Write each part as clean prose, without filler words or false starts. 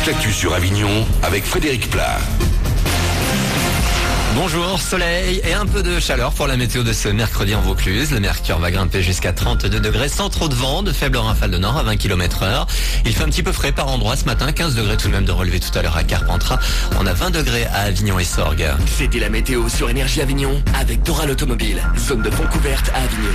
toute l'actu sur Avignon avec Frédéric Plat. Bonjour, soleil et un peu de chaleur pour la météo de ce mercredi en Vaucluse. Le mercure va grimper jusqu'à 32 degrés sans trop de vent, de faibles rafales de nord à 20 km/h. Il fait un petit peu frais par endroit ce matin, 15 degrés tout de même de relevé tout à l'heure à Carpentras. On a 20 degrés à Avignon et Sorgues. C'était la météo sur Énergie Avignon avec Doral Automobile, zone de fond couverte à Avignon.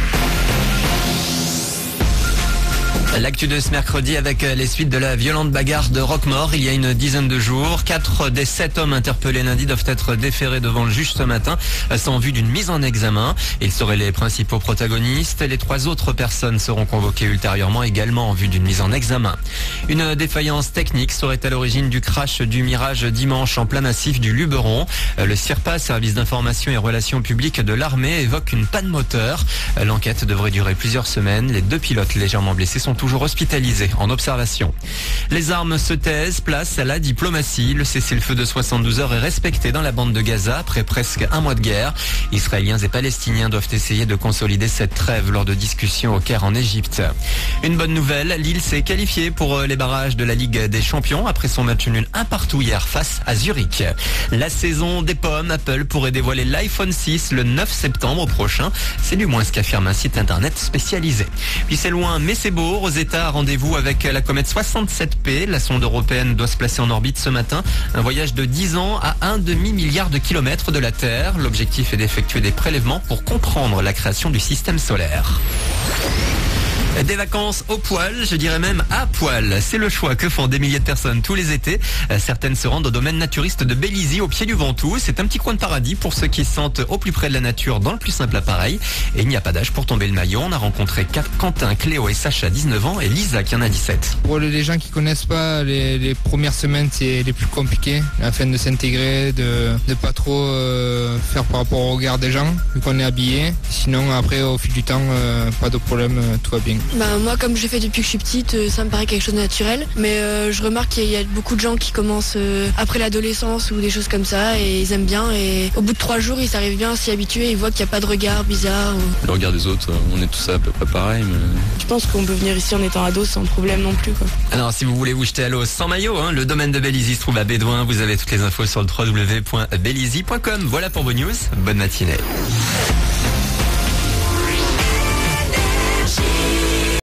L'actu de ce mercredi avec les suites de la violente bagarre de Roquemaure il y a une dizaine de jours. 4 des 7 hommes interpellés lundi doivent être déférés devant le juge ce matin sans vue d'une mise en examen. Ils seraient les principaux protagonistes. Les 3 autres personnes seront convoquées ultérieurement également en vue d'une mise en examen. Une défaillance technique serait à l'origine du crash du Mirage dimanche en plein massif du Luberon. Le CIRPA, service d'information et relations publiques de l'armée, évoque une panne moteur. L'enquête devrait durer plusieurs semaines. Les 2 pilotes légèrement blessés sont toujours hospitalisés en observation. Les armes se taisent, place à la diplomatie. Le cessez-le-feu de 72 heures est respecté dans la bande de Gaza après presque un mois de guerre. Israéliens et Palestiniens doivent essayer de consolider cette trêve lors de discussions au Caire en Égypte. Une bonne nouvelle, Lille s'est qualifiée pour les barrages de la Ligue des Champions après son match nul 1-1 hier face à Zurich. La saison des pommes, Apple pourrait dévoiler l'iPhone 6 le 9 septembre prochain. C'est du moins ce qu'affirme un site internet spécialisé. Puis c'est loin mais c'est beau. Rosetta, rendez-vous avec la comète 67P. La sonde européenne doit se placer en orbite ce matin. Un voyage de 10 ans à 1,5 milliard de kilomètres de la Terre. L'objectif est d'effectuer des prélèvements pour comprendre la création du système solaire. Des vacances au poil, je dirais même à poil. C'est le choix que font des milliers de personnes tous les étés. Certaines se rendent au domaine naturiste de Bélizy au pied du Ventoux. C'est un petit coin de paradis pour ceux qui se sentent au plus près de la nature dans le plus simple appareil. Et il n'y a pas d'âge pour tomber le maillot. On a rencontré Quentin, Cléo et Sacha, 19 ans, et Lisa qui en a 17. Pour les gens qui connaissent pas, les premières semaines c'est les plus compliqués, afin de s'intégrer, de pas trop faire par rapport au regard des gens, vu qu'on est habillé. Sinon après au fil du temps, pas de problème, tout va bien. Moi comme je fais depuis que je suis petite, ça me paraît quelque chose de naturel, mais je remarque qu'il y a beaucoup de gens qui commencent après l'adolescence ou des choses comme ça et ils aiment bien, et au bout de 3 jours ils arrivent bien à s'y habituer, ils voient qu'il n'y a pas de regard bizarre. Le regard des autres, on est tous à peu près pareil, mais... Je pense qu'on peut venir ici en étant ado sans problème non plus, quoi. Alors si vous voulez vous jeter à l'eau sans maillot, le domaine de Bélizy se trouve à Bédouin. Vous avez toutes les infos sur le www.bélizy.com. Voilà pour vos news, bonne matinée.